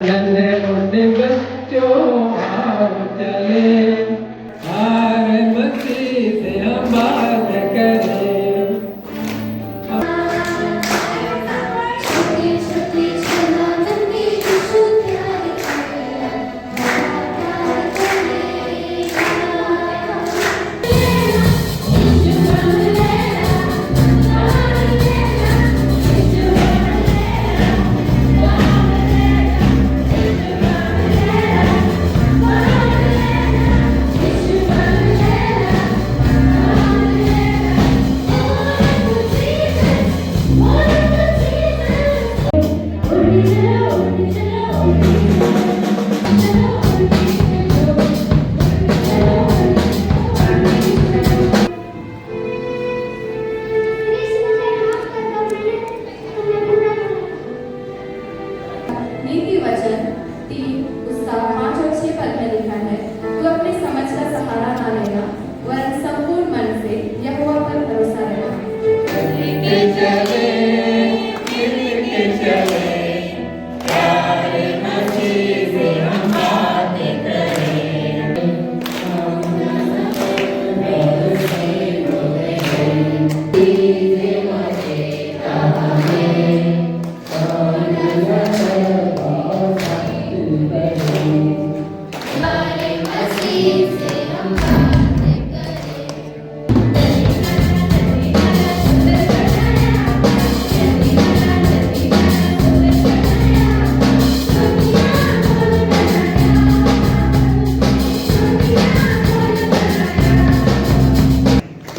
उन बच्चों आओ चले, हार मस्ती से हम बात करें। नीति वचन 3 उसका 5 और 6 पद में लिखा है, तू अपनी समझ का सहारा ना लेना, वरन संपूर्ण मन से यहोवा पर भरोसा रखना। लेके चले, लेके चले, हार मस्ती से हम बात करें।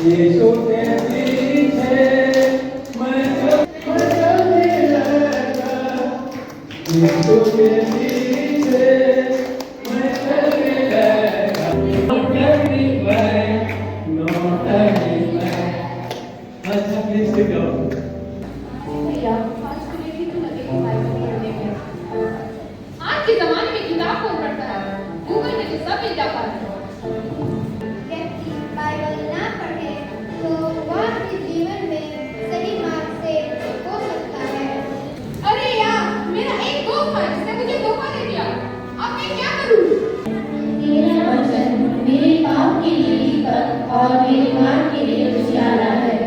यीशु के पीछे मैं चलने लगा, यीशु के पीछे मैं चलने लगा। No turning back, no turning back। अच्छा प्लीज सिट डाउन। भैया आज को लेके तो लगे कि बाइबल पढ़ने में। आज के जमाने में किताब कौन पढ़ता है? गूगल में तो सब मिल जाता है। व्यक्ति बाइबल ना पढ़े तो वह अपने जीवन में सही मार्ग से हो सकता है। अरे यार, मेरा एक दोस्त है जिसने मुझे धोखा दे दिया। अब मैं क्या करूं? तेरा वचन मेरे पाप के लिए दीपक और मेरे मार्ग के लिए उजियारा है।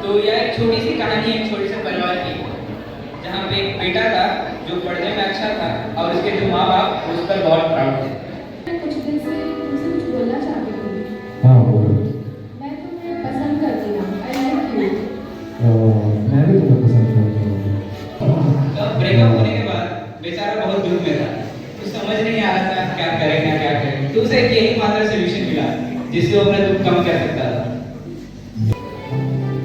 तो यह एक छोटी सी कहानी है, एक छोटे से परिवार की, जहाँ पे एक बेटा था जो पढ़ने में अच्छा था और उसके जो माँ बाप उस पर बहुत प्राउड थे। कुछ दिन से तुमसे कुछ बोलना चाहती थी। हाँ बोलो। मैं तुम्हें पसंद करती हूँ। I like you. मैं भी तुम्हें पसंद करता हूँ। तो ब्रेकअप होने के बाद बेचारा बहुत दुख में था, कुछ समझ नहीं आ रहा था क्या करेगा क्या करेगा। तो उसे एक यही मात्र सोल्यूशन मिला जिससे वो अपना दुख कम कर सकता था।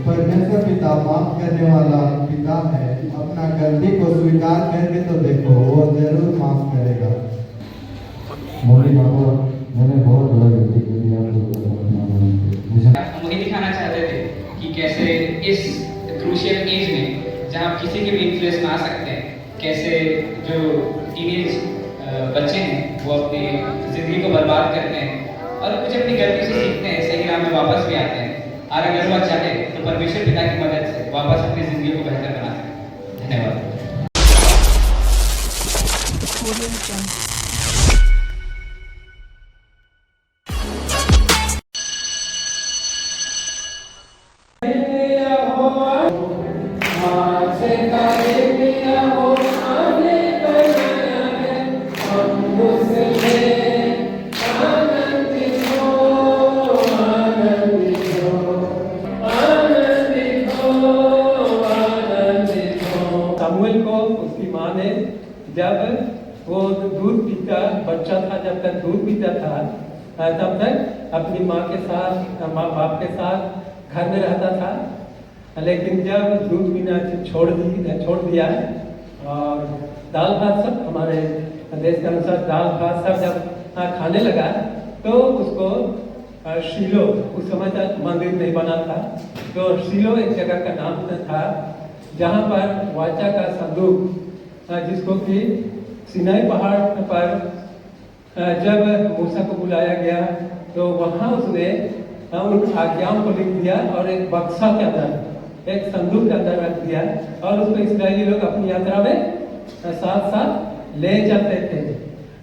परमेश्वर पिता माफ करने वाला पिता है। अपना गलती को स्वीकार करके तो देखो, वो जरूर माफ करेगा। मम्मी पापा, मैंने बहुत बड़ा गलती कर दिया, हम वही दिखाना चाहते थे कि कैसे इस क्रूशियल एज में जहाँ किसी के भी इन्फ्लुएंस में आ सकते हैं, कैसे जो टीनेज बच्चे हैं वो अपनी जिंदगी को बर्बाद करते हैं और कुछ अपनी गलती से सीखते हैं, सही राह में वापस भी आते हैं। और अगर वह चाहे तो परमेश्वर पिता की मदद से वापस अपनी जिंदगी को बेहतर बना सकते हैं। धन्यवाद। सामुएल को उसकी माँ ने जब वो दूध पीता बच्चा था, जब तक दूध पीता था तब तक अपनी माँ के साथ, माँ बाप के साथ घर में रहता था। लेकिन जब दूध पीना छोड़ दिया और दाल भात सब, हमारे देश के अनुसार दाल भात सब जब खाने लगा तो उसको शीलो, उस समय तक मंदिर नहीं बना था, तो शीलो एक जगह का नाम था जहाँ पर वाचा का संदूक, जिसको कि सिनाई पहाड़ पर जब मूसा को बुलाया गया तो वहाँ उसने उन आज्ञाओं को लिख दिया और एक बक्सा के अंदर, एक संदूक के अंदर रख दिया और उसको इस्राएली लोग अपनी यात्रा में साथ साथ ले चलते थे।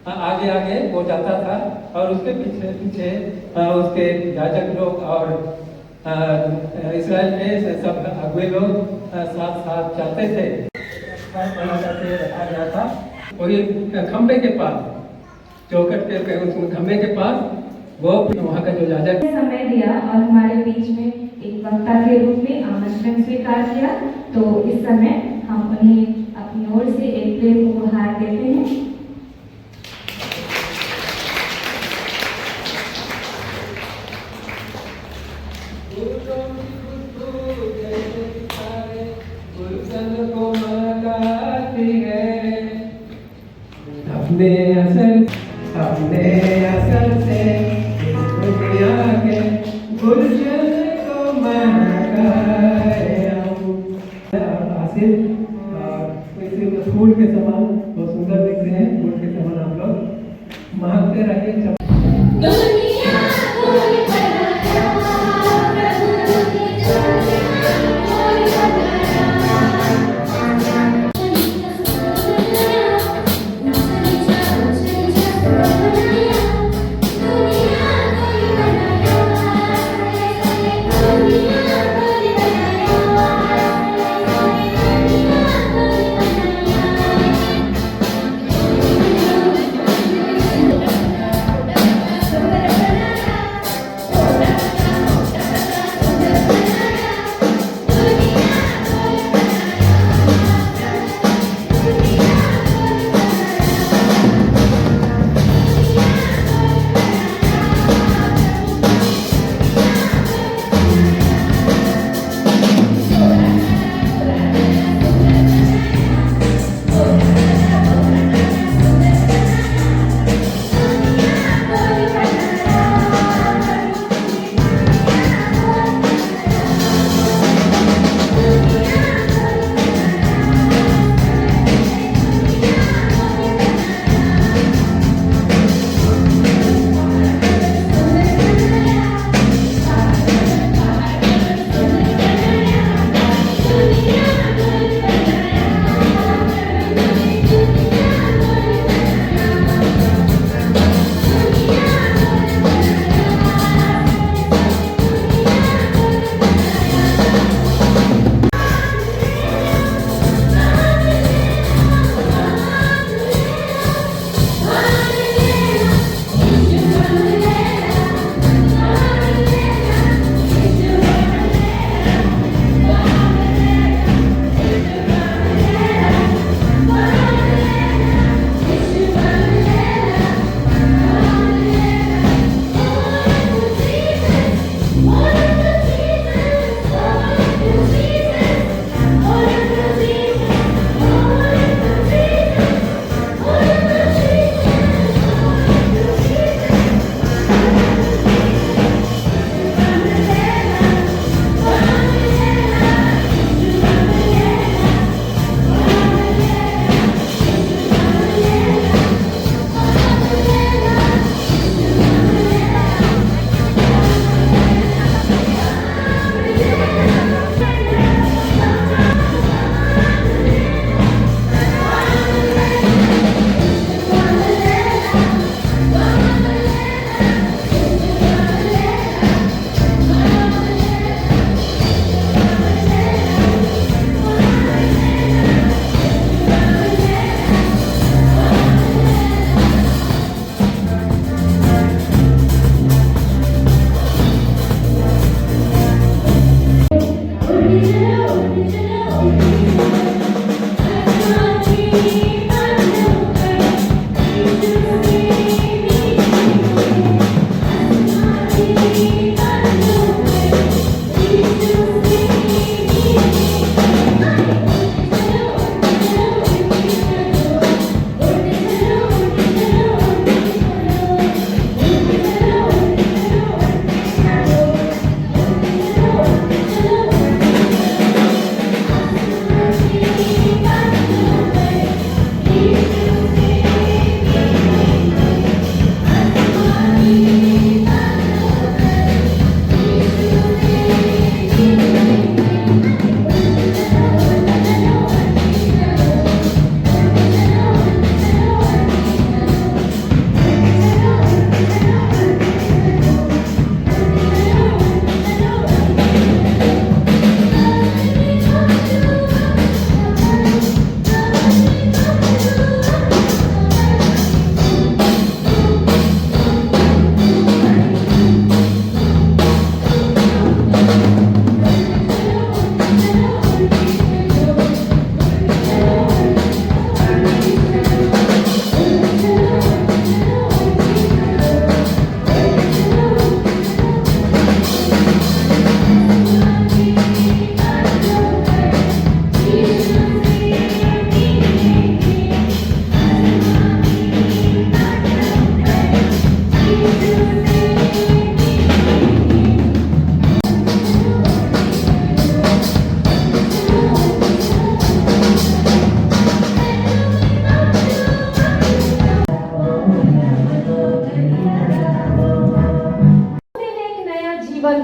आगे आगे वो जाता था और उसके पीछे पीछे उसके याजक लोग और इस्राएल में सब अगुए लोग साथ साथ चलते थे। बना के रखा गया था और ये खंबे के पास, चौखट के उस खंबे के पास वो वहाँ का जो याजक समय दिया और हमारे बीच में एक वक्ता के रूप में आमंत्रण स्वीकार किया। तो इस समय हम उन्हें अपनी ओर से एक प्रेम उपहार देते हैं। अपने असर से दुनिया के गुलशन को महकाए आसिफ इसी फूल के समान बहुत सुंदर दिख रहे हैं। फूल के समान आप लोग महकते रहिए।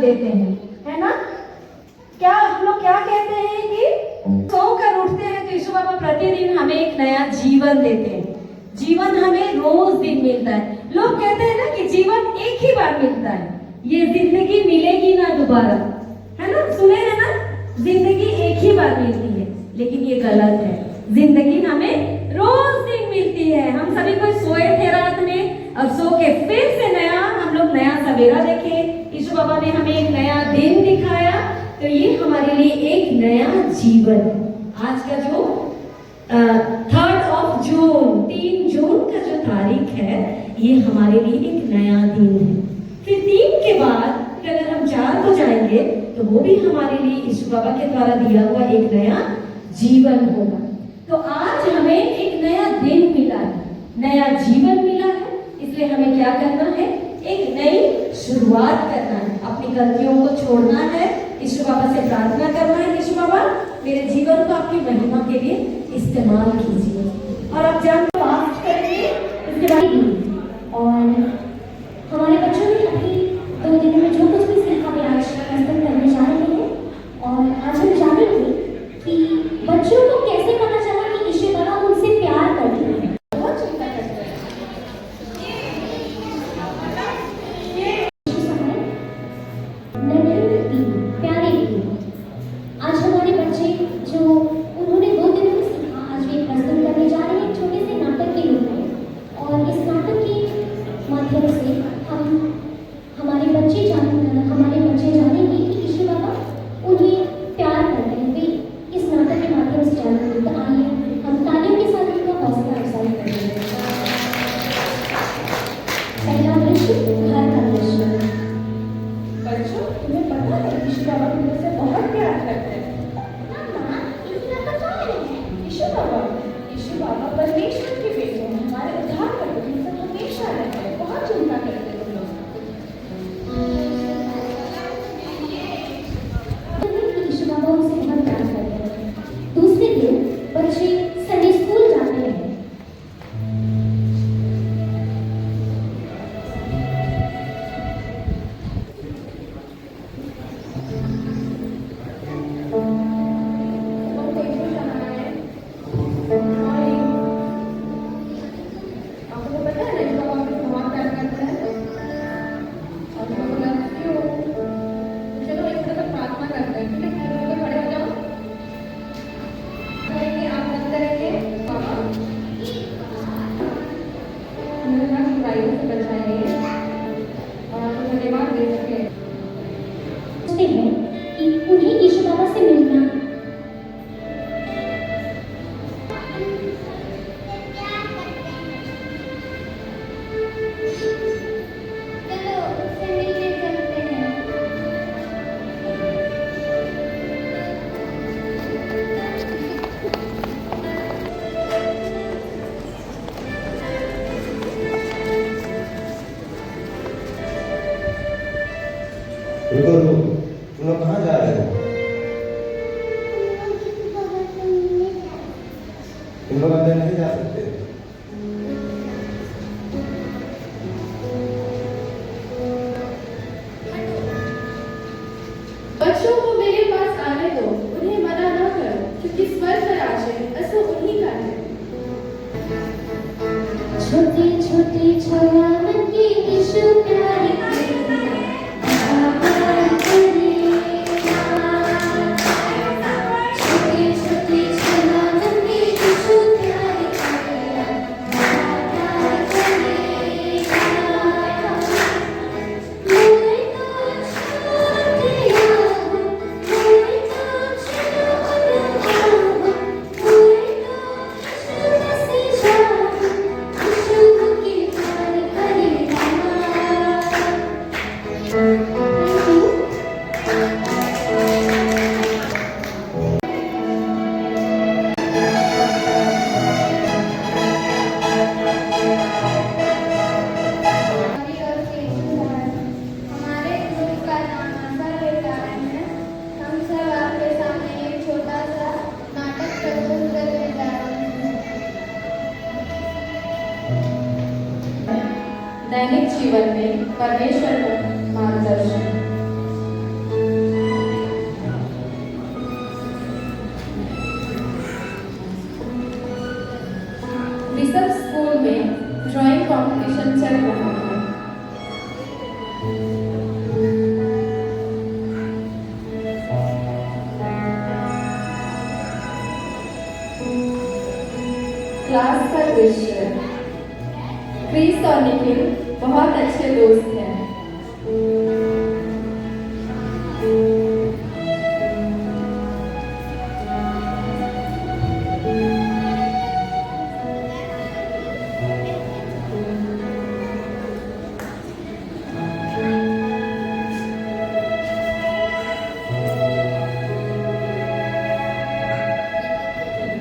देते हैं, है ना? क्या हम लोग क्या कहते हैं कि सोकर उठते हैं तो यीशु बाबा प्रतिदिन हमें एक नया जीवन देते हैं। जीवन हमें रोज दिन मिलता है। लोग कहते हैं ना कि जीवन एक ही बार मिलता है, ये जिंदगी मिलेगी ना दोबारा, है ना? सुने हैं ना, जिंदगी एक ही बार मिलती है, लेकिन ये गलत है। जिंदगी हमें रोज दिन मिलती है। हम सभी कोई सोए थे रात में, अब सो के फिर से नया हम लोग नया सवेरा देखे। यीशु बाबा ने हमें एक नया दिन दिखाया, तो ये हमारे लिए एक नया जीवन है। आज का जो 3 जून का जो तारीख है, ये हमारे लिए एक नया दिन है। फिर 3 के बाद फिर अगर हम 4 को जाएंगे तो वो भी हमारे लिए यीशु बाबा के द्वारा दिया हुआ एक नया जीवन होगा। तो आज हमें एक नया दिन मिला है, नया जीवन मिला है, इसलिए हमें क्या करना है? एक नई शुरुआत करना है, अपनी गलतियों को छोड़ना है, यीशु बाबा से प्रार्थना करना है, यीशु बाबा मेरे जीवन को आपकी महिमा के लिए इस्तेमाल कीजिए। और आप जानते फास्ट करेंगे इसके बाद, और हमारे बच्चों ने अभी 2 दिनों में जो कुछ भी सीखा वे आज प्रस्तुत करने जा रहे हैं। और आज हम जानेंगे कि बच्चों को कैसे पता चला कि यीशु बाबा उनसे प्यार करते हैं। बहुत चिंता करते हैं प्यारे। आज हमारे बच्चे जो उन्होंने 2 दिनों में सीखा, आज वे प्रस्तुत करने जा रहे हैं छोटे से नाटक के रूप में। और इस नाटक के माध्यम से हमारे बच्चे जानेंगे कि यीशु बाबा उन्हें प्यार करते हैं। वे इस नाटक के माध्यम से जानेंगे। तो आइए हम तालियों के साथ उनका हौसला अफजाई करते हैं। पहला दृश्य, घर का दृश्य। बच्चों, तुम्हें पता है यीशु बाबा तुमसे बहुत प्यार करते हैं। यीशु बाबा परमेश्वर के बेटे हैं, हमारे उद्धारकर्ता, तुमसे हमेशा रहते हैं। बहुत चिंता करते हैं तुम लोग। यीशु बाबा उनसे बहुत प्यार करते हैं। दूसरे दिन बच्चे संडे स्कूल जाते हैं। उन्हें यीशु बाबा से मिलना। चलो उससे मिलने चलते हैं। रुको, तुम लोग कहाँ जा रहे हो? तुम लोग अंदर नहीं जा सकते। बच्चों को मेरे पास आने दो, उन्हें मना न करो, क्योंकि स्वर्ग का राज्य असो उन्हीं का है। छोटी छोटी छाया मन की यीशु प्यारी दैनिक जीवन में परमेश्वर का मार्गदर्शन। बिशप स्कूल में ड्राइंग कंपटीशन चल रहा है। क्लास का दृश्य। क्रिस और निखिल बहुत अच्छे दोस्त हैं।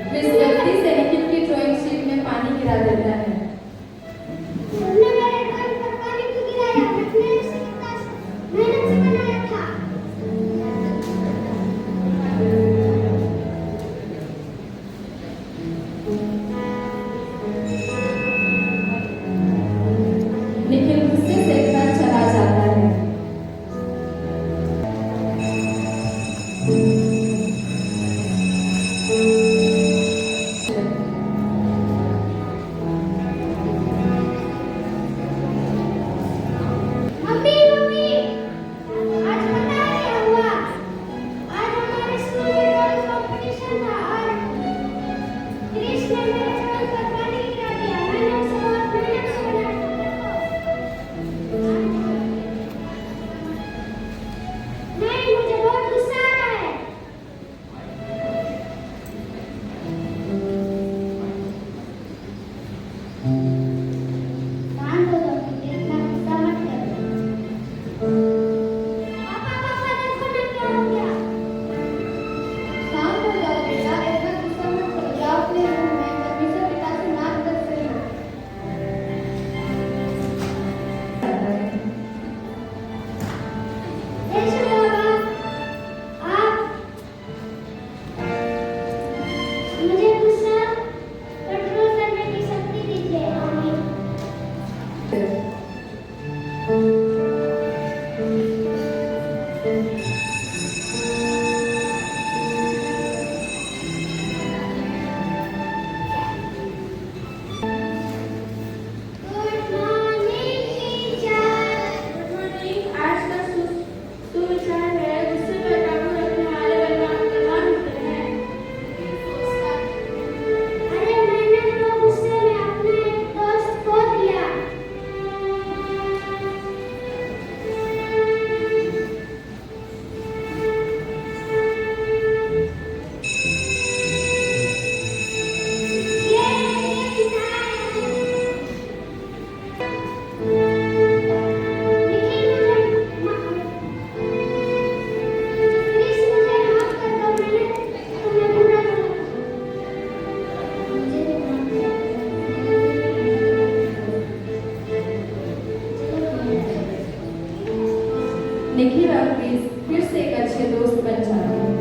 क्रिस गलती से निखिल की ड्राइंग शीट में पानी गिरा देता है। तुमने मेरे ड्राइंग पर पानी क्यों गिराया? मैंने इसे कितना मेहनत से बनाया था। निखिल गुस्से से घर चला जाता है। मम्मी मम्मी, आज पता है क्या हुआ? आज हमारे स्कूल में ड्राइंग कंपटीशन था और क्रिस ने मेरे ड्राइंग पर पानी गिरा दिया। मैंने उसे बहुत मेहनत से बनाया था। नहीं, मुझे बहुत गुस्सा आ रहा है। शांत हो जाओ, इतना गुस्सा मत करो। पापा देखो ना क्या हो गया। शांत हो जाओ बेटा, इतना गुस्सा मत करो। जाओ अपने रूम में, परमेश्वर पिता से मार्गदर्शन लो। यीशु बाबा, आप मुझे गुस्सा कंट्रोल करने की शक्ति दीजिए। आमीन। Good morning teacher. Good morning. आज का सुविचार है, गुस्से पर काबू रखने वाले बलवान होते हैं। अरे मैंने तो गुस्से में अपने एक दोस्त खो दिया। निखिल और क्रिस फिर से एक अच्छे दोस्त बन जाते हैं।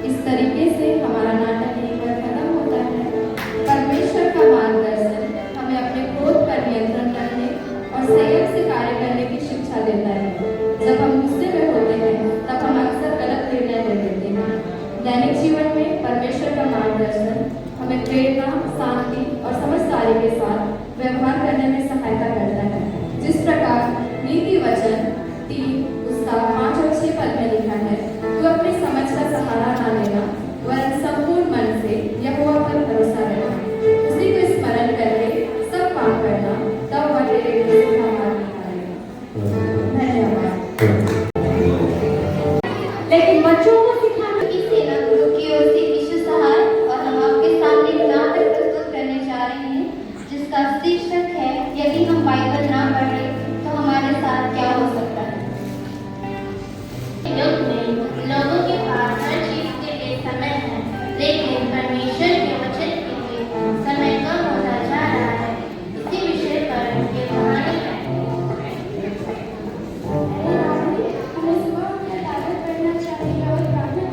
इस तरीके से हमारा नाटक यहीं पर खत्म होता है। परमेश्वर का मार्गदर्शन हमें अपने क्रोध पर नियंत्रण रखने और संयम से कार्य करने की शिक्षा देता है। जब हम गुस्से में होते हैं तब हम अक्सर गलत निर्णय ले लेते हैं। दैनिक जीवन में परमेश्वर का मार्गदर्शन हमें प्रेरणा, शांति और समझदारी के साथ व्यवहार करने में सहायता करता है। जिस प्रकार नीति वचन 3 उसका 5 और 6 पद में लिखा है, तू अपनी समझ का सहारा ना लेना वरन संपूर्ण मन से यहोवा पर भरोसा रखना। उसी को स्मरण करके सब काम करना, तब वह तेरे लिए सुखा मार्ग निकालेगा। धन्यवाद। लेकिन बच्चों को सिखाना की सेना गुरु की ओर से विश्व सहाय और हम आपके सामने एक नाटक प्रस्तुत करने जा रहे हैं, जिसका शीर्षक है यदि हम बाइबल ना पढ़े तो हमारे साथ क्या हो सकता है। युग में लोगों के पास हर चीज के लिए समय है, लेकिन परमेश्वर के वचन के लिए समय कम होता जा रहा है। इसी विषय पर ये कहानी है। हमें सुबह उठकर बाइबल पढ़ना चाहिए और प्रार्थना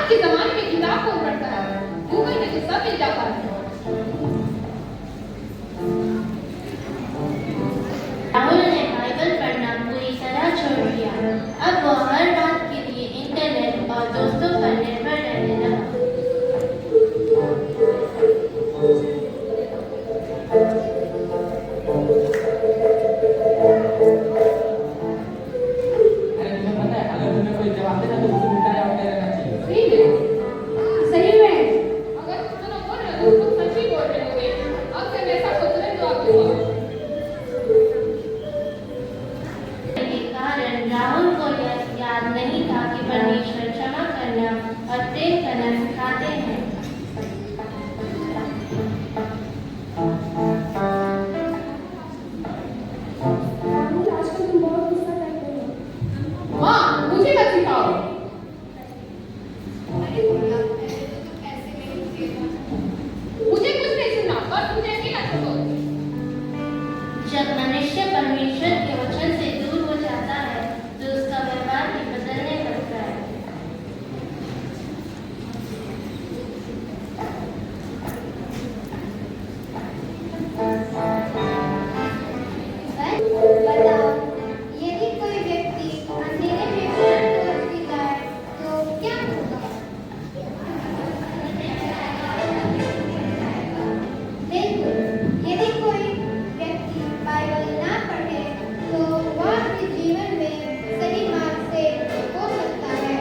आज के जमाने में किताब कौन पढ़ता है? गूगल में तो सब मिल जाता है। राहुल ने बाइबल पढ़ना पूरी तरह छोड़ दिया। अब वो हर बात के लिए इंटरनेट और दोस्तों पर निर्भर रहने लगा। अरे तुम्हें पता है, अगर तुम्हें कोई जवाब देना तो उसको उल्टा जवाब दे देना चाहिए। सही में अगर तुम दोनों बोल रहे हो तो तुम सच ही बोल रहे होगे। अगर ऐसा सोच रहे तो आप क्यों? के कारण राहुल को यह याद नहीं था कि परमेश्वर क्षमा करना और प्रेम करना सिखाते हैं। आजकल तुम बहुत गुस्सा करते हो। माँ, मुझे मत सिखाओ। मुझे कुछ नहीं सुनना और मुझे अकेला छोड़ो। जब मनुष्य परमेश्वर के वचन से दूर हो जाता है तो उसका व्यवहार भी बदलने लगता है। बताओ, यदि कोई व्यक्ति अंधेरे में पेड़ तोड़ने जाए तो क्या होगा? देखो, यदि कोई व्यक्ति बाइबल ना पढ़े तो वह अपने जीवन में सही मार्ग से हो सकता है।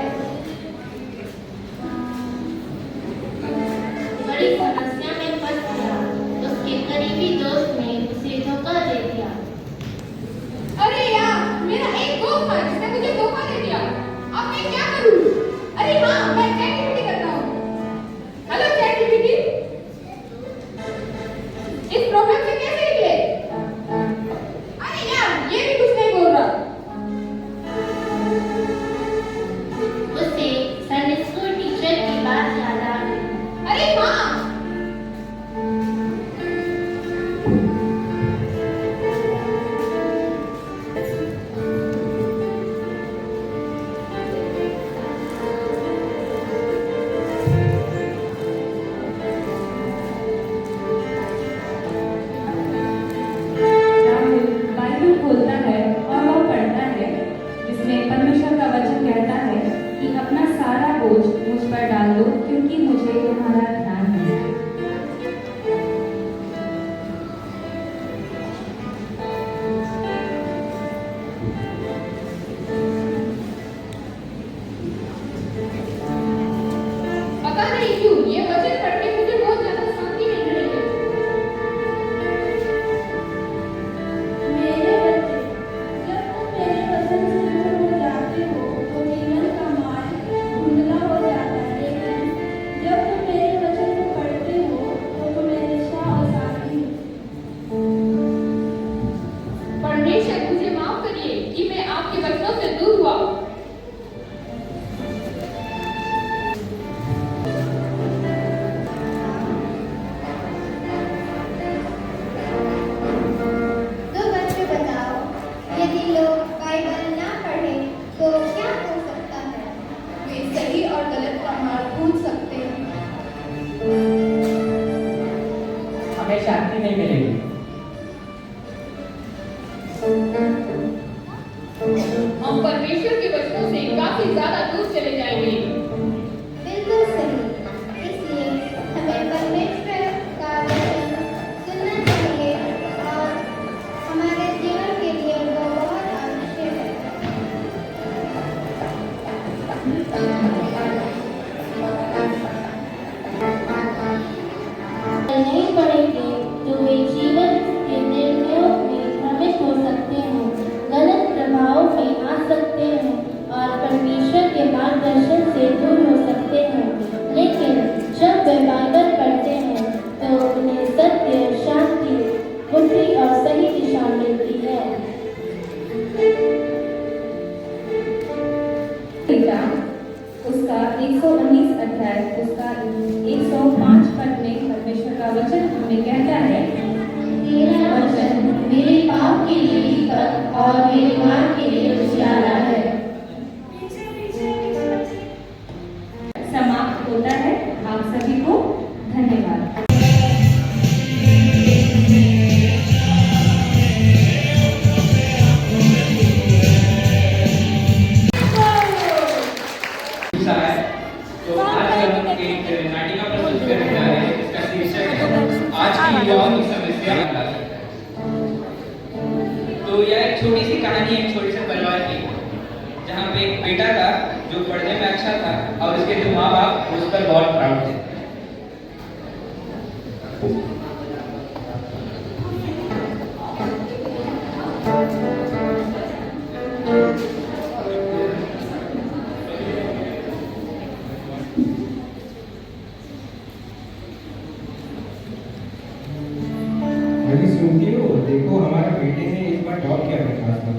बड़ी समस्या में फंस गया। उसके करीबी दोस्त ने उसे धोखा दे दिया। अरे यार, मेरा एक दोस्त था जिसने मुझे धोखा दे दिया। अब मैं क्या करूं? अरे हाँ, मैं चैट करता हूँ। हेलो चैट, इस प्रॉब्लम से कैसे निकले? अरे यार, ये भी कुछ नहीं बोल रहा। उसे संडे स्कूल टीचर की बात याद आ गई। अरे हाँ, राहुल बाइबल खोलता है और वह पढ़ता है, जिसमें परमेश्वर का वचन कहता है कि अपना सारा बोझ मुझ पर डाल दो क्योंकि मुझे तुम्हारा ध्यान है। पता नहीं क्यों ये वचन पढ़ के मुझे बहुत ज्यादा शांति मिल रही है। मेरे बच्चे, जब तुम मेरे वचन से दूर हो जाते हो तो जीवन का मार्ग धुंधला हो जाता है, लेकिन जब तुम मेरे वचन को पढ़ते हो तो तुम्हें दिशा और शांति परमेश्वर मुझे माफ करिए कि मैं आपके वचनों से दूर हुआ। तो बच्चे बताओ, यदि लोग बाइबल ना पढ़े तो क्या हो सकता है? वे सही और गलत का मार्ग भूल सकते हैं। हमें शांति नहीं मिलेगी। हम परमेश्वर के वचनों से काफी ज्यादा दूर चले जाएंगे। बिल्कुल सही। इसलिए हमें परमेश्वर का वचन सुनना चाहिए और हमारे जीवन के लिए वो बहुत आवश्यक है। नहीं पढ़ेंगे तो वे जीवन के निर्णयों में भ्रमित हो सकते हैं, गलत प्रभाव में आ सकते हैं और परमेश्वर के मार्गदर्शन से दूर हो सकते हैं। लेकिन जब वे बाइबल पढ़ते हैं तो उन्हें सत्य, शांति, बुद्धि और सही दिशा मिलती है। गीता उसका 119 अध्याय उसका 105 पद में परमेश्वर का वचन हमें कहता है, तेरा वचन मेरे पाप के लिए दीपक और मेरे मार्ग के लिए उजियारा है। समाप्त होता है। आप सभी को धन्यवाद। तो आज हम एक नाटिका प्रस्तुत करने जा रहे हैं। इसका शीर्षक है आज की युवाओं की समस्या। तो यह एक छोटी सी कहानी है, एक छोटे से परिवार की, जहाँ पे एक बेटा था जो पढ़ने में अच्छा था और उसके जो माँ बाप उस पर बहुत प्राउड थे। अभी सुनती हो, देखो हमारे बेटे ने इस बार टॉप किया है क्लास में।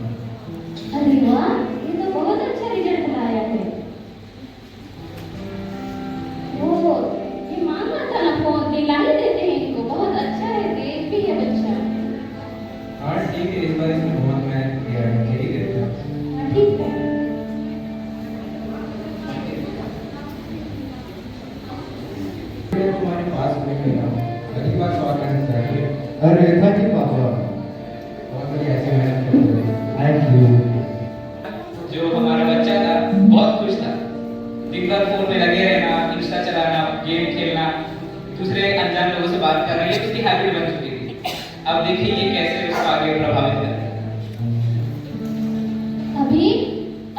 अरे वाह, ये तो बहुत अच्छा रिजल्ट लाया है। वो ये मांग रहा था ना फोन, दिला ही देते हैं इनको। बहुत अच्छा है, तेज भी है बच्चा। हाँ ठीक है, इस बार इसने बहुत मेहनत किया है, यही कहता हूँ। हाँ, ठीक है। मैं तुम्हारे पास में मिला, अगली बार सवाल करना चाहिए। अरे थैंक यू पापा। बहुत बढ़िया, ऐसे मेहनत करते हो। Thank you. जो हमारा बच्चा था बहुत खुश था, दिन भर फोन में लगे रहना, इंस्टा चलाना, गेम खेलना, दूसरे अनजान लोगों से बात करना, ये उसकी हैबिट बन चुकी थी। अब देखिए ये कैसे उसको आगे प्रभावित कर रहा है। अभी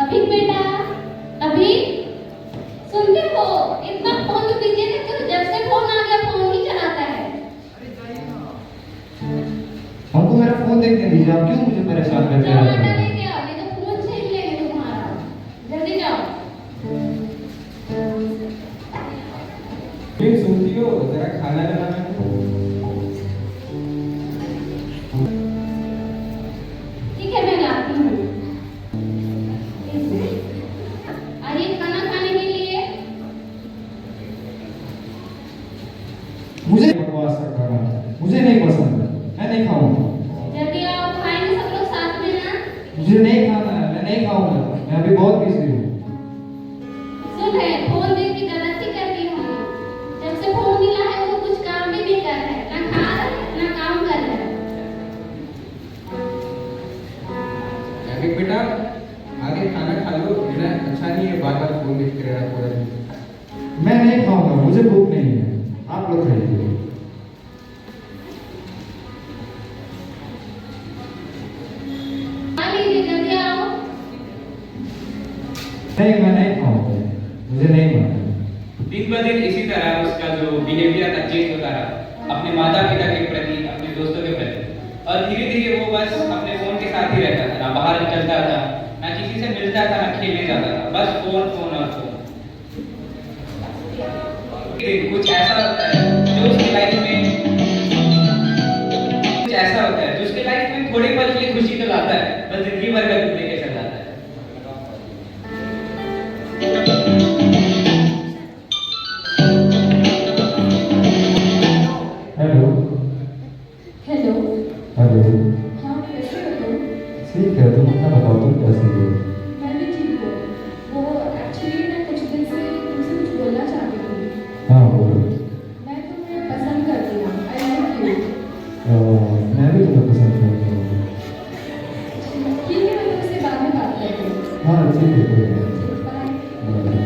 अभी बेटा, अभी सुनते हो? इतना फोन तो पीछे से क्यों? जब से फोन आ गया फोन ही चलाता है। हमको मेरा फोन देखने दीजिए, आप क्यों मुझे परेशान करते जाओ हैं? आटा लेके आओ, नहीं तो फोन छीन लेंगे तुम्हारा। जल्दी जाओ। फिर सुनती हो, जरा खाना बनाना। ठीक है, मैं लाती हूँ। आइए खाना खाने के लिए। मुझे बकवास कर रहा है, मुझे नहीं पसंद, मैं नहीं खाऊंगा। जल्दी आओ, खाएंगे सब लोग साथ में ना। मुझे नहीं खाना है, मैं नहीं खाऊंगा, मैं अभी बहुत बिजी हूँ। सुन है, फोन देख के गलती करती हूँ। जब से फोन मिला है वो कुछ काम भी नहीं कर रहा है, ना खा रहा है ना काम कर रहा है। अभी बेटा आगे खाना खा लो, मेरा अच्छा नहीं है बार बार फोन देखते रहना पूरा दिन। मैं नहीं खाऊंगा, मुझे भूख नहीं है, आप लोग खाइए। खा लीजिए, जल्दी आओ। नहीं, मैं नहीं खाऊंगा, मुझे नहीं मानना। दिन ब दिन इसी तरह उसका जो बिहेवियर था चेंज होता रहा, अपने माता पिता के प्रति, अपने दोस्तों के प्रति, और धीरे धीरे वो बस अपने फोन के साथ ही रहता था, ना बाहर निकलता था, ना किसी से मिलता था, ना खेलने जाता था, बस फोन फोन और फोन। कुछ ऐसा होता है जो उसकी लाइफ में कुछ ऐसा होता है जो उसके लाइफ में थोड़े पल के लिए खुशी तो लाता है, बस जिंदगी भर का दुख लेके चल जाता है। Hello hello. हेलो। हाँ, कैसे हो तुम? ठीक है, तुम अपना बताओ, तुम कैसे हो? मैं भी ठीक हूँ। वो एक्चुअली मैं कुछ दिन से तुमसे कुछ बोलना चाहती हूँ। हाँ बोलो। मैं तुम्हें पसंद करती हूँ। I love you. मैं भी तुम्हें पसंद करता हूँ। ठीक है, मैं तुमसे बाद में बात करती हूँ। हाँ ठीक है, कोई बात बाय। नहीं।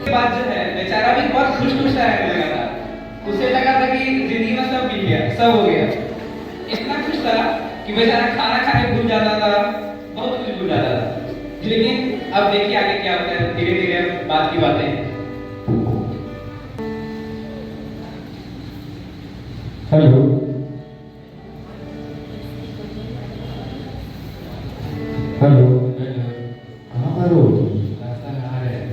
के बाद जो है बेचारा भी बहुत खुश खुश रहने लगा था। उसे लगा था कि जिंदगी में सब मिल गया, सब हो गया। इतना खुश था कि बेचारा खाना खाने भूल जाता था, बहुत कुछ भूल जाता था। लेकिन अब देखिए आगे क्या होता है, धीरे धीरे बात की बातें। हेलो। हेलो। कहाँ पर हो? रास्ता नहा रहे हैं।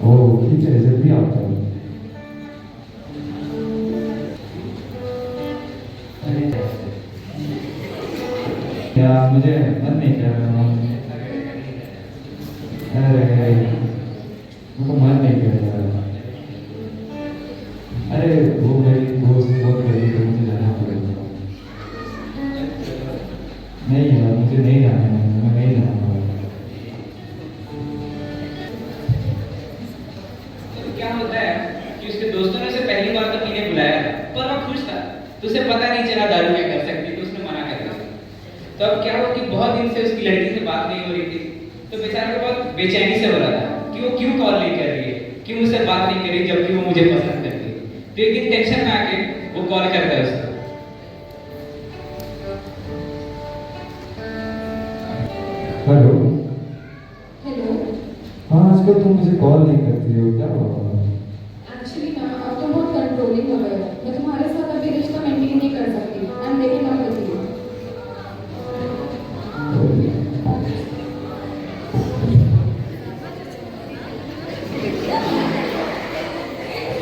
ओह ठीक है, जल्दी आओ। क्या मुझे मन नहीं कर रहा हूँ? अरे मुझको मन नहीं कर रहा। अरे वो मेरी दोस्त बहुत गई तो मुझे जाना पड़ेगा। नहीं यार, मुझे नहीं जाना है, मैं नहीं जाऊँगा। क्या होता है कि उसके दोस्तों ने उसे पहली बार तो पीने बुलाया था, पर वो खुश था, तो उसे पता नहीं चला दारू क्या कर सकती, तो उसने मना कर दिया। तो अब क्या हुआ कि बहुत दिन से उसकी लड़की से बात नहीं हो रही थी, तो बेचारे को बहुत बेचैनी से हो रहा था कि वो क्यों कॉल नहीं कर रही है, क्यों मुझसे बात नहीं कर रही जबकि वो मुझे पसंद करती है। तो एक दिन टेंशन में आके वो कॉल करता है उसको। हेलो। हेलो। हाँ, आजकल तुम मुझे कॉल नहीं करती हो, क्या हुआ? एक्चुअली ना अब तो बहुत कंट्रोलिंग हो गए हो। मैं तुम्हारे साथ अभी रिश्ता मेंटेन नहीं कर सकती। I am breaking up with you.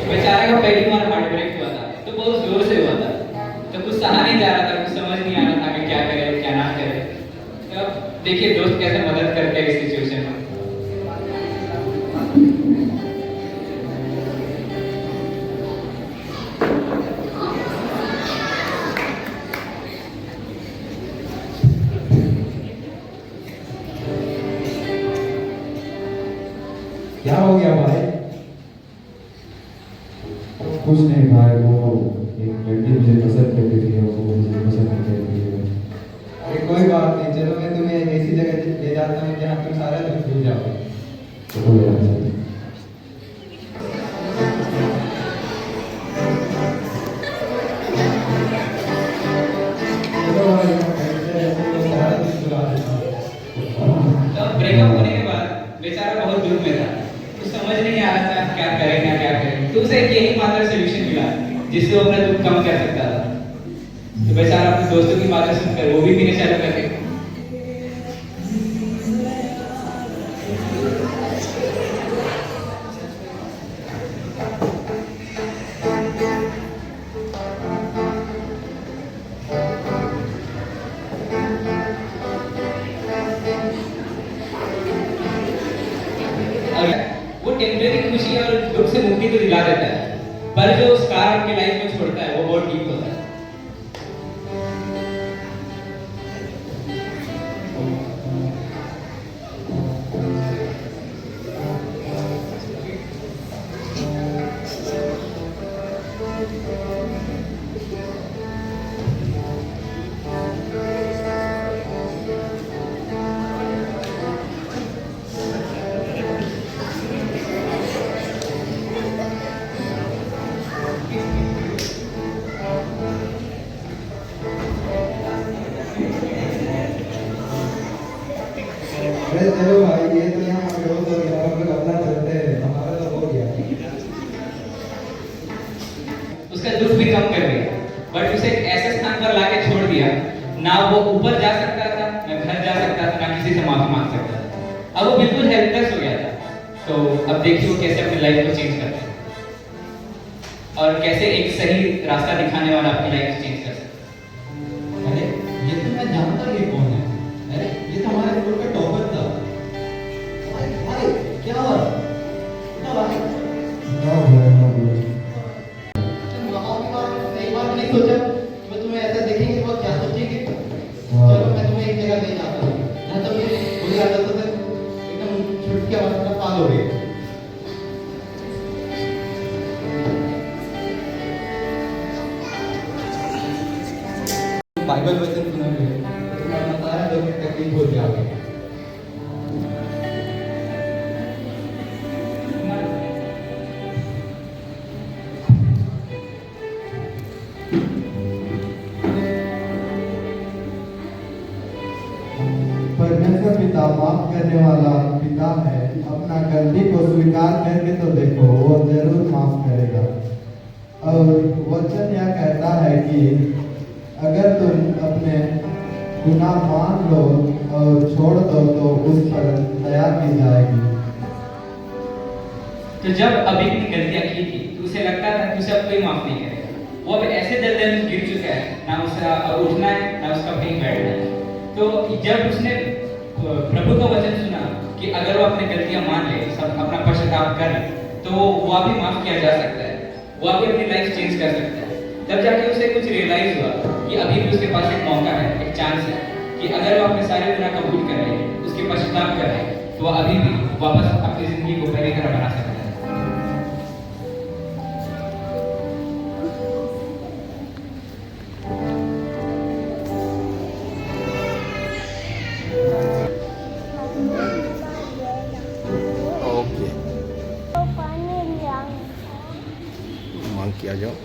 बेचारे का पहली बार हार्ट ब्रेक हुआ था, तो बहुत जोर से हुआ था, तो कुछ सहा नहीं जा रहा था, कुछ समझ नहीं आ रहा था कि क्या करे क्या ना करे। तो अब देखिए दोस्त कैसे मदद करते हैं इस सिचुएशन में। क्या हो गया भाई? कुछ नहीं भाई, वो एक लड़की मुझे पसंद करती थी और वो मुझे पसंद नहीं करती है। अरे कोई बात नहीं, चलो मैं तुम्हें एक ऐसी जगह ले जाता हूँ जहाँ तुम सारा दुख भूल जाओगे। चलो यार, चलो। चलो भाई, ऐसे सारा दुख भुला देता हूँ। तो ब्रेकअप होने के बाद बेचारा बहुत दुख में था, कुछ समझ नहीं आ रहा था क्या करेगा क्या करें। तो उसे एक यही मात्र सोल्यूशन मिला जिससे वो अपना दुख कम कर सकता था। तो बेचारा अपने दोस्तों की बातें सुनकर वो भी पीने चालू कर दिया। वो टेम्परेरी खुशी और दुख से मुक्ति तो दिला देता है, पर जो स्कार आपके लाइफ में छोड़ता है वो बहुत डीप होता है। अरे चलो भाई, ये तो यहाँ रोज हो गया, हम लोग अपना चलते हैं, हमारा तो हो गया। उसका दुख भी कम कर दिया, बट उसे एक ऐसे स्थान पर लाके छोड़ दिया, ना वो ऊपर जा सकता था, ना घर जा सकता था, ना किसी से माफी मांग सकता था। अब वो बिल्कुल हेल्पलेस हो गया था। तो अब देखिए वो कैसे अपनी लाइफ को चेंज करता है और कैसे एक सही रास्ता दिखाने वाला अपनी लाइफ को चेंज कर सकता है। अरे ये तो मैं जानता ये कौन है। अरे ये तो हमारे स्कूल का टॉपर था। भाई क्या हुआ? क्या भाई? ना भाई, ना भाई। तुम वहाँ की बात एक बार नहीं सोचा कि वो तुम्हें ऐसा देखेंगे तो वो क्या सोचेंगे? हाँ। चलो मैं तुम्हें एक जगह ले जाता हूँ जहाँ तुम बुरी आदतों से एकदम छूट के अवस्था पालोगे। बाइबल वचन सुनोगे, तुम्हारा सारा दुख तकलीफ हो जाओगे। परमेश्वर पिता माफ करने वाला पिता है। अपना गलती को स्वीकार करके तो देखो, वो जरूर माफ करेगा। और वचन यह कहता है कि अगर तुम अपने गुनाह मान लो और छोड़ दो तो उस पर दया की जाएगी। तो जब अभी ने गलतियां की थी तो उसे लगता था कि उसे अब कोई माफ नहीं करेगा। वो अब ऐसे दलदल में गिर चुका है, ना उसका अब उठना है ना उसका कहीं बैठना है। तो जब उसने प्रभु का वचन सुना कि अगर वो अपनी गलतियां मान ले, सब अपना पश्चाताप कर ले, तो वो भी माफ किया जा सकता है, वो भी अपनी लाइफ चेंज कर सकता है। तब जाके उसे कुछ रियलाइज हुआ कि अभी भी उसके पास एक मौका है, एक चांस है कि अगर वो अपने सारे गुनाह कबूल कर ले, उसके पश्चाताप कर ले, तो वो अभी भी वापस अपनी जिंदगी को पहले तरह बना सकता है। कि आ जाओ।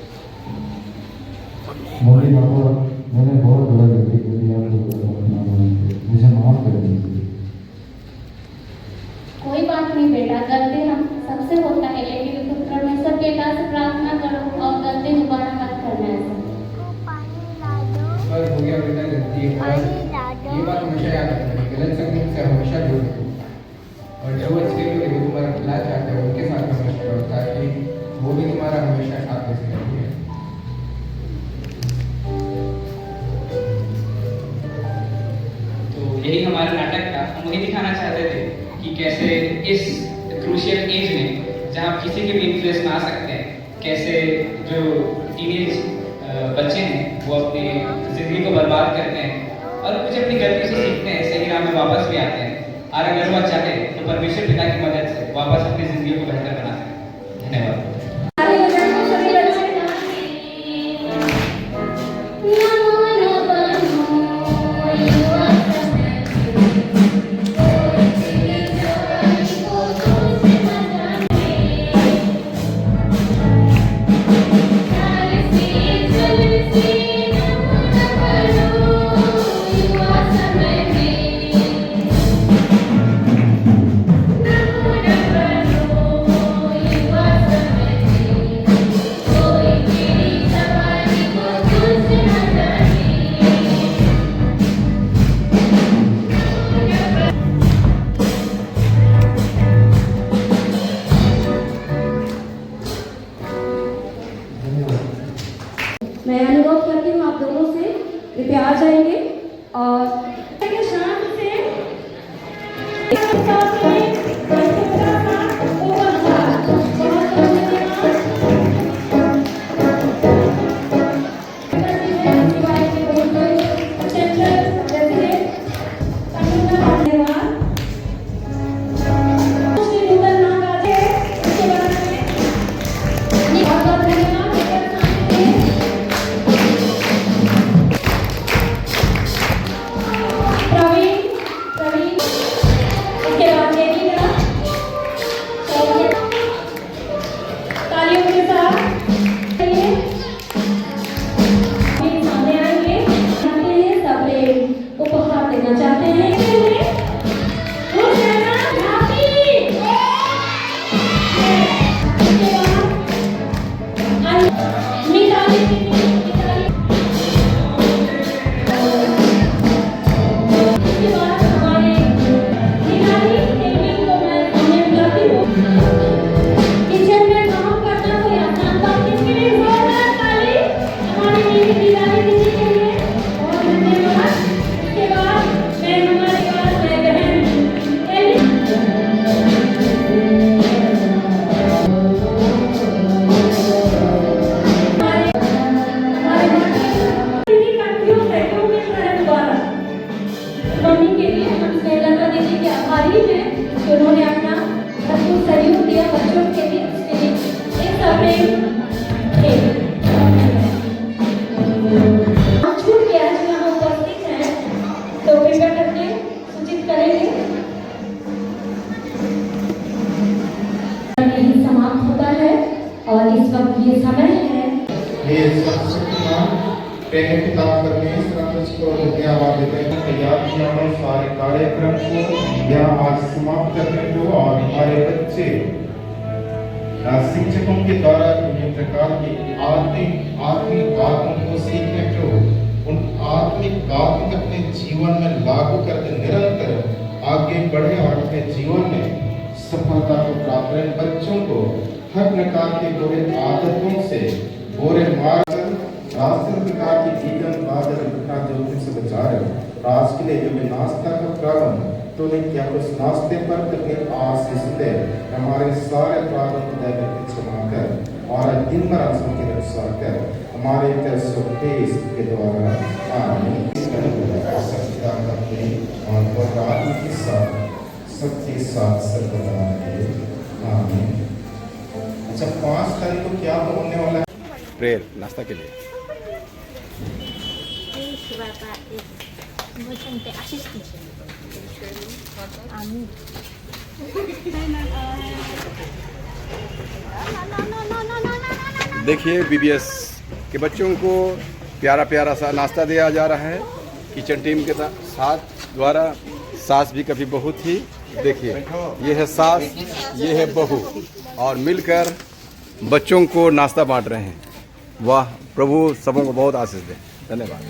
मम्मी पापा, मैंने बहुत बड़ा गलती कर दिया, मुझे माफ कर दीजिए। कोई बात नहीं बेटा, गलती हम सबसे होता है, लेकिन तुम परमेश्वर के पास प्रार्थना करो और गलती दोबारा मत करना ऐसा। बस हो गया बेटा, गलती है। ये बात हमेशा याद रखना, गलत संगत से हमेशा दूर रहो। और जो अच्छे लोग जो तुम्हारा भला चाहते हैं उनके साथ हमेशा रहो, ताकि वो भी तुम्हारा हमेशा साथ दे सकें। तो यही हमारा नाटक था। हम वही दिखाना चाहते थे कि कैसे इस क्रूशियल एज में जहाँ किसी के भी इन्फ्लुएंस में आ सकते हैं, कैसे जो टीनेज बच्चे हैं वो अपनी ज़िंदगी को बर्बाद करते हैं और कुछ अपनी गलती से सीखते हैं, सही राह में वापस भी आते हैं। और अगर वह चाहे तो परमेश्वर पिता की मदद से वापस अपनी ज़िंदगी को बेहतर बना सकते हैं। धन्यवाद। मैं अनुरोध करती हूँ आप दोनों से, कृपया आ जाएंगे और शांत से और इस वक्त ये समय है प्रेम पिता परमेश्वर तुझको धन्यवाद देते हैं। तैयार किया है सारे कार्यक्रम को यहाँ आज समाप्त करने को, और हमारे बच्चे शिक्षकों के द्वारा विभिन्न प्रकार की आत्मिक बातों को सीखने को, उन आत्मिक बातों को अपने जीवन में लागू करके निरंतर आगे बढ़े और अपने जीवन में सफलता को प्राप्त करें। बच्चों को हर प्रकार के बुरे आदतों से, बुरे मार्ग, रास्ते प्रकार की जीवन बादल घटना जोखिम से बचा रहे हो। आज के लिए जो मैं नाश्ता का प्रारंभ तो नहीं किया, उस नाश्ते पर अपनी आशीष दे, हमारे सारे अपराधों को दया करके क्षमा कर और दिन भर आंसू की रक्षा कर, हमारे देश के द्वारा आमीन। और आत्मा के साथ सबके साथ सर्वदा रहे, आमीन। अच्छा, 5 तारीख को क्या होने वाला है? प्रेयर नाश्ता के लिए वचन पे आशीष कीजिए। आमीन। No, no, no, no, no, no, no, no, no, no, no. देखिए बीबीएस के बच्चों को प्यारा प्यारा सा नाश्ता दिया जा रहा है किचन टीम के साथ द्वारा। सास भी कभी बहू थी। देखिए ये है सास, ये है बहू और मिलकर बच्चों को नाश्ता बांट रहे हैं। वाह, प्रभु सबों को बहुत आशीष दे। धन्यवाद।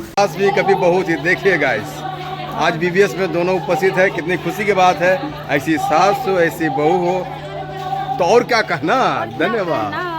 सास भी कभी बहू थी। देखिए गाइस, आज बीबीएस में दोनों उपस्थित है, कितनी खुशी की बात है। ऐसी सास हो, ऐसी बहू हो तो और क्या कहना। धन्यवाद।